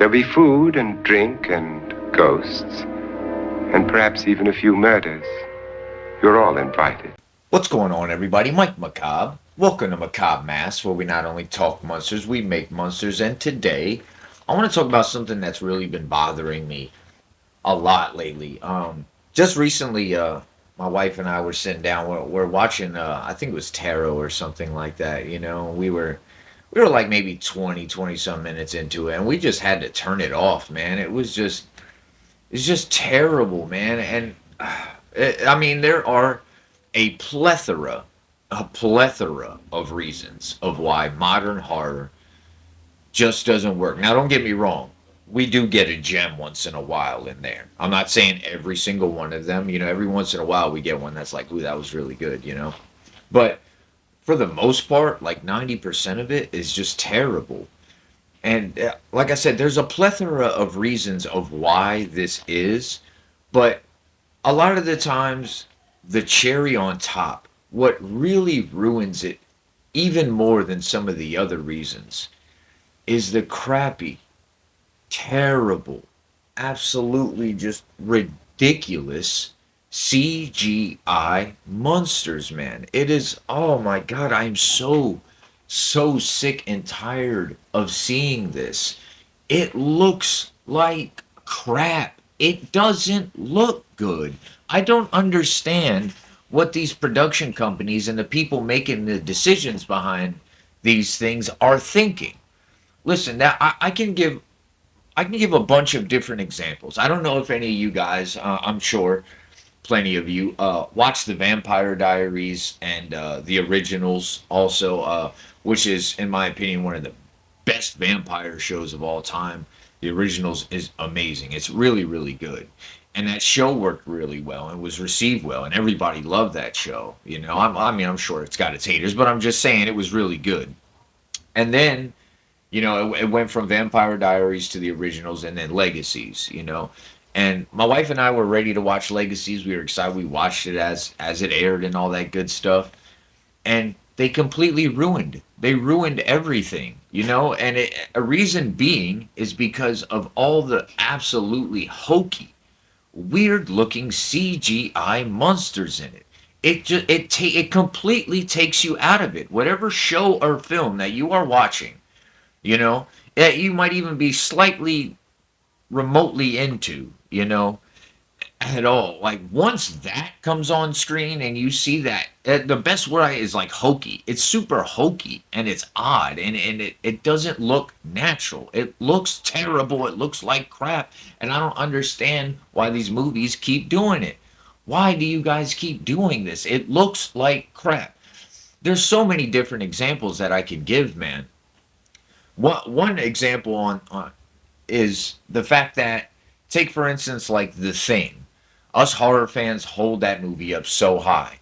There'll be food and drink and ghosts, and perhaps even a few murders. You're all invited. What's going on, everybody? Mike Macabre. Welcome to Macabre Mass, where we not only talk monsters, we make monsters. And today, I want to talk about something that's really been bothering me a lot lately. Just recently, my wife and I were sitting down. We're watching. I think it was Tarot or something like that. You know, we were like maybe 20 some minutes into it, and we just had to turn it off, man. It's just terrible, man. And I mean, there are a plethora of reasons of why modern horror just doesn't work. Now, don't get me wrong. We do get a gem once in a while in there. I'm not saying every single one of them. You know, every once in a while we get one that's like, ooh, that was really good, you know? But for the most part, like 90% of it is just terrible. And like I said, there's a plethora of reasons of why this is. But a lot of the times, the cherry on top, what really ruins it even more than some of the other reasons, is the crappy, terrible, absolutely just ridiculous CGI monsters, man. It is, oh my God, I'm so sick and tired of seeing this. It looks like crap. It doesn't look good. I don't understand what these production companies and the people making the decisions behind these things are thinking. Listen, now I can give a bunch of different examples. I don't know if any of you guys, I'm sure plenty of you, watch the Vampire Diaries and the originals also, which is, in my opinion, one of the best vampire shows of all time. The originals is amazing. It's really, really good. And that show worked really well and was received well, and everybody loved that show. You know, I mean, I'm sure it's got its haters, but I'm just saying it was really good. And then, you know, it went from Vampire Diaries to the originals and then Legacies, you know. And my wife and I were ready to watch Legacies. We were excited. We watched it as it aired and all that good stuff. And they completely ruined. They ruined everything, you know. And a reason being is because of all the absolutely hokey, weird-looking CGI monsters in it. It completely takes you out of it. Whatever show or film that you are watching, you know, you might even be slightly remotely into, you know, at all. Like once that comes on screen and you see that, the best word is like hokey. It's super hokey and it's odd and it doesn't look natural. It looks terrible. It looks like crap. And I don't understand why these movies keep doing it. Why do you guys keep doing this? It looks like crap. There's so many different examples that I could give, man. One example on is the fact that, take for instance, like The Thing. Us horror fans hold that movie up so high,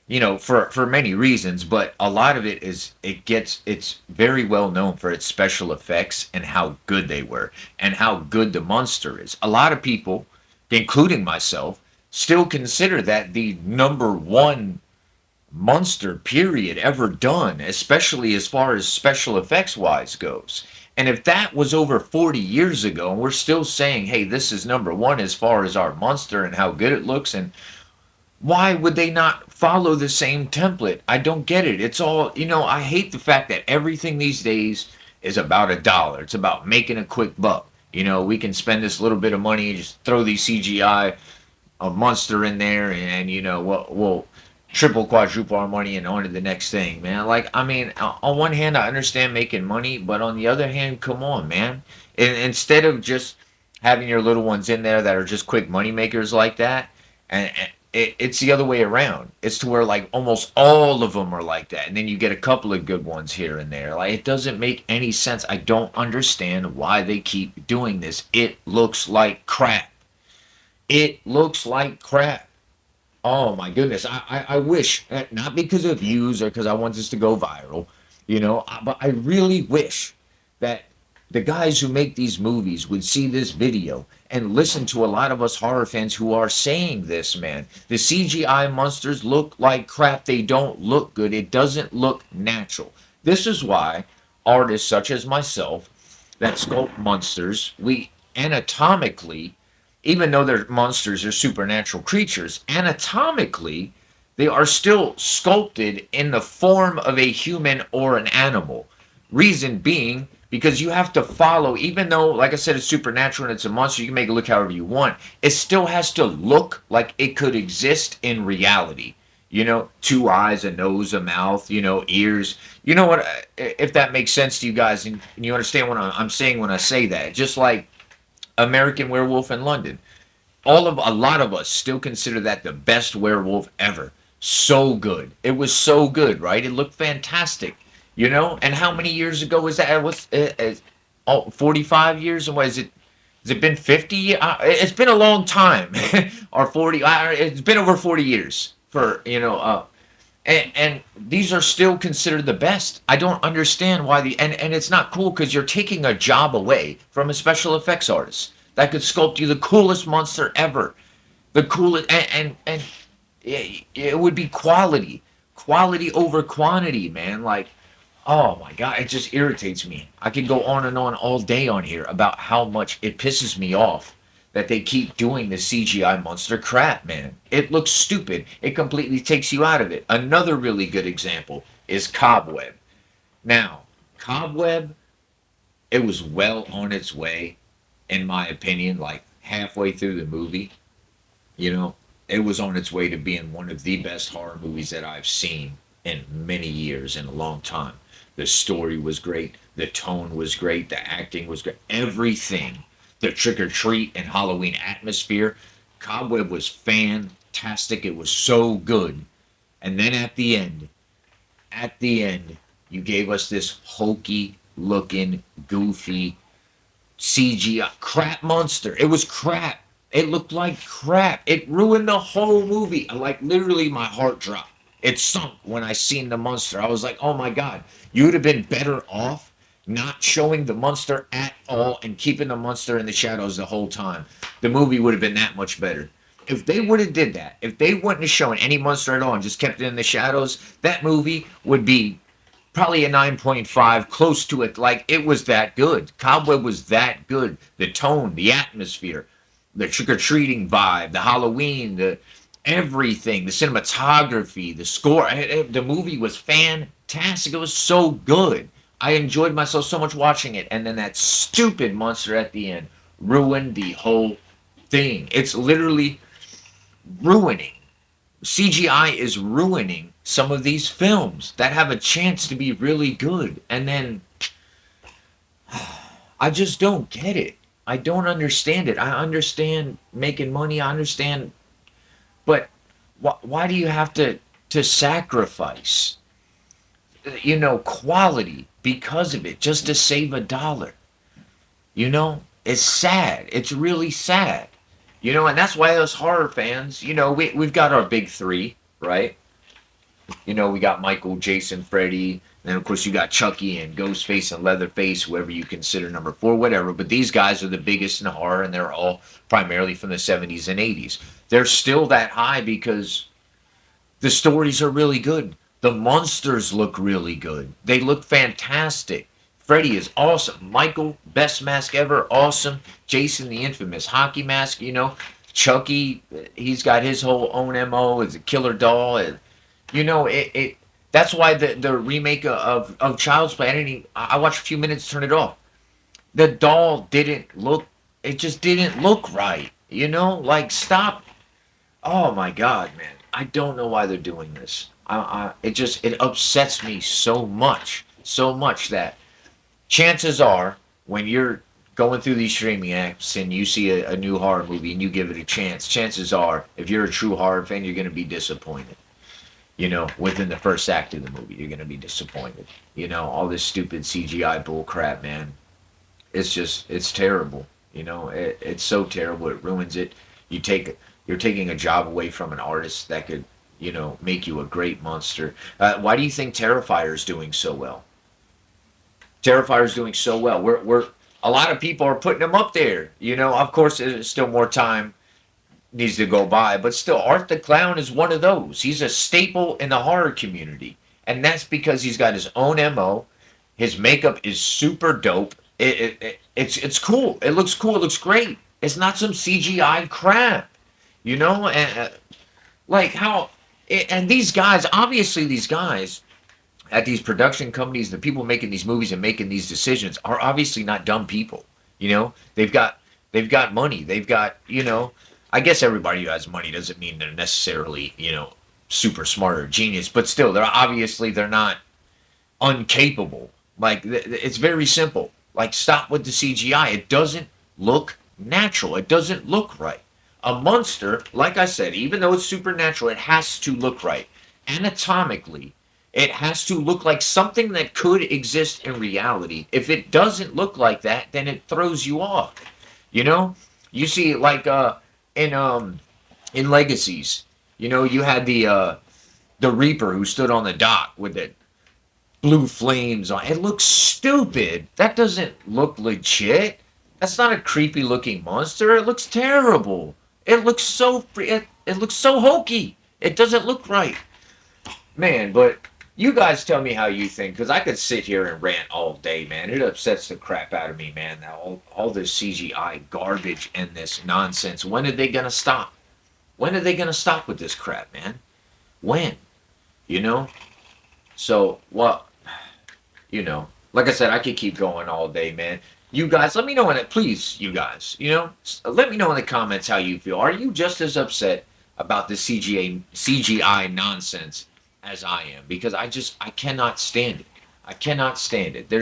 you know, for many reasons, but a lot of it is it's very well known for its special effects and how good they were and how good the monster is. A lot of people, including myself, still consider that the number one monster period ever done, especially as far as special effects wise goes. And if that was over 40 years ago and we're still saying, hey, this is number one as far as our monster and how good it looks, and why would they not follow the same template? I don't get it. It's all, you know, I hate the fact that everything these days is about a dollar. It's about making a quick buck. You know, we can spend this little bit of money and just throw these CGI a monster in there, and you know, we'll triple, quadruple our money and on to the next thing, man. Like, I mean, on one hand, I understand making money, but on the other hand, come on, man. And instead of just having your little ones in there that are just quick money makers like that, and it's the other way around. It's to where like almost all of them are like that, and then you get a couple of good ones here and there. Like, it doesn't make any sense. I don't understand why they keep doing this. It looks like crap. It looks like crap. Oh my goodness. I wish, not because of views or because I want this to go viral, you know, but I really wish that the guys who make these movies would see this video and listen to a lot of us horror fans who are saying this, man. The CGI monsters look like crap. They don't look good. It doesn't look natural. This is why artists such as myself that sculpt monsters. We anatomically, even though they're monsters, they're supernatural creatures, anatomically, they are still sculpted in the form of a human or an animal. Reason being, because you have to follow, even though, like I said, it's supernatural and it's a monster, you can make it look however you want, it still has to look like it could exist in reality. You know, two eyes, a nose, a mouth, you know, ears. You know what? If that makes sense to you guys, and you understand what I'm saying when I say that, just like American Werewolf in London, a lot of us still consider that the best werewolf ever. So good. It was so good, right? It looked fantastic, you know. And how many years ago was that? It was 45 years, and what is it? Has it been 50? It's been a long time, or 40. It's been over 40 years for and these are still considered the best. I don't understand why and it's not cool because you're taking a job away from a special effects artist that could sculpt you the coolest monster ever, the coolest, and it would be quality over quantity, man. Like, oh my god, it just irritates me. I could go on and on all day on here about how much it pisses me off that they keep doing the CGI monster crap, man. It looks stupid. It completely takes you out of it. Another really good example is Cobweb. Now, Cobweb, it was well on its way, in my opinion, like halfway through the movie. You know, it was on its way to being one of the best horror movies that I've seen in many years, in a long time. The story was great. The tone was great. The acting was great. Everything. The trick or treat and Halloween atmosphere. Cobweb was fantastic. It was so good. And then at the end, you gave us this hokey looking, goofy CGI crap monster. It was crap. It looked like crap. It ruined the whole movie. Like, literally, my heart dropped. It sunk when I seen the monster. I was like, oh my god, you would have been better off not showing the monster at all and keeping the monster in the shadows the whole time. The movie would have been that much better. If they would have did that, if they wouldn't have shown any monster at all and just kept it in the shadows, that movie would be probably a 9.5, close to it. Like, it was that good. Cobweb was that good. The tone, the atmosphere, the trick-or-treating vibe, the Halloween, the everything, the cinematography, the score. The movie was fantastic. It was so good. I enjoyed myself so much watching it. And then that stupid monster at the end ruined the whole thing. It's literally ruining. CGI is ruining some of these films that have a chance to be really good. And then I just don't get it. I don't understand it. I understand making money. I understand, but why do you have to sacrifice, quality because of it just to save a dollar? It's sad. It's really sad. And that's why us horror fans, we've got our big three, right? We got Michael, Jason, Freddy, and then of course you got Chucky and Ghostface and Leatherface, whoever you consider number four, whatever. But these guys are the biggest in horror, and they're all primarily from the 70s and 80s. They're still that high because the stories are really good. The monsters look really good. They look fantastic. Freddy is awesome. Michael, best mask ever, awesome. Jason, the infamous hockey mask, Chucky, he's got his whole own MO as a killer doll. And, that's why the remake of Child's Play, I watched a few minutes, turn it off. The doll it just didn't look right. Like, stop. Oh my God, man. I don't know why they're doing this. It upsets me so much that chances are, when you're going through these streaming apps and you see a new horror movie and you give it a chance, chances are, if you're a true horror fan, you're going to be disappointed. Within the first act of the movie, you're going to be disappointed. All this stupid CGI bull crap, man. It's terrible. It's so terrible. It ruins it. You're taking a job away from an artist that could, make you a great monster. Why do you think Terrifier's doing so well? Terrifier's doing so well. We're a lot of people are putting him up there. Of course, there's still more time needs to go by, but still, Art the Clown is one of those. He's a staple in the horror community, and that's because he's got his own MO. His makeup is super dope, It's cool. It looks cool. It looks great. It's not some CGI crap, you know. And like how, and these guys, obviously, these guys at these production companies, the people making these movies and making these decisions are obviously not dumb people. You know, they've got money. They've got, you know, I guess everybody who has money doesn't mean they're necessarily, you know, super smart or genius, but still, they're not uncapable. Like it's very simple. Like stop with the CGI. It doesn't look natural. It doesn't look right. A monster, like I said, even though it's supernatural, it has to look right. Anatomically, it has to look like something that could exist in reality. If it doesn't look like that, then it throws you off. You know? You see like in Legacies, you know, you had the Reaper who stood on the dock with the blue flames on. It looks stupid. That doesn't look legit. That's not a creepy looking monster. It looks terrible. It looks so it looks so hokey. It doesn't look right. Man, but you guys tell me how you think, because I could sit here and rant all day, man. It upsets the crap out of me, man. Now all this CGI garbage and this nonsense. When are they gonna stop? When are they gonna stop with this crap, man? When? You know? So, well, you know, like I said, I could keep going all day, man. You guys, let me know in it, please. You guys, you know, let me know in the comments how you feel. Are you just as upset about the CGI nonsense as I am? Because I cannot stand it. I cannot stand it.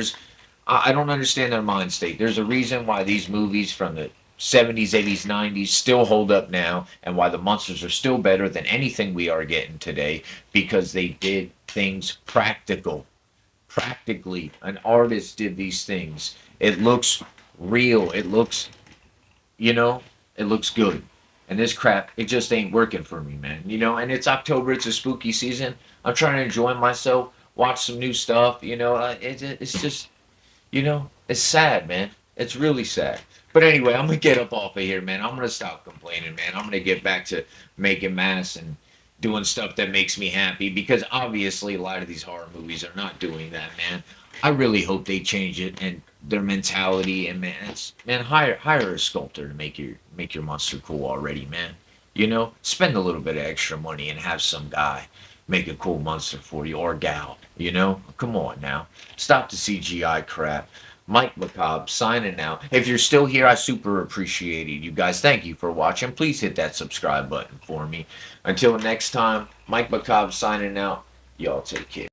I don't understand their mind state. There's a reason why these movies from the 70s, 80s, 90s still hold up now, and why the monsters are still better than anything we are getting today, because they did things practical. Practically, an artist did these things. It looks real. It looks, you know, it looks good. And this crap, it just ain't working for me, man. You know, and it's October. It's a spooky season. I'm trying to enjoy myself, watch some new stuff. You know, it's just, you know, it's sad, man. It's really sad. But anyway, I'm gonna get up off of here, man. I'm gonna stop complaining, man. I'm gonna get back to making masks and doing stuff that makes me happy, because obviously a lot of these horror movies are not doing that, man. I really hope they change it and their mentality, and man, hire a sculptor to make your monster cool already, man. You know, spend a little bit of extra money and have some guy make a cool monster for you, or gal. You know, come on now, stop the CGI crap. Mike Macabre signing out. If you're still here, I super appreciate it. You guys, thank you for watching. Please hit that subscribe button for me. Until next time, Mike Macabre signing out. Y'all take care.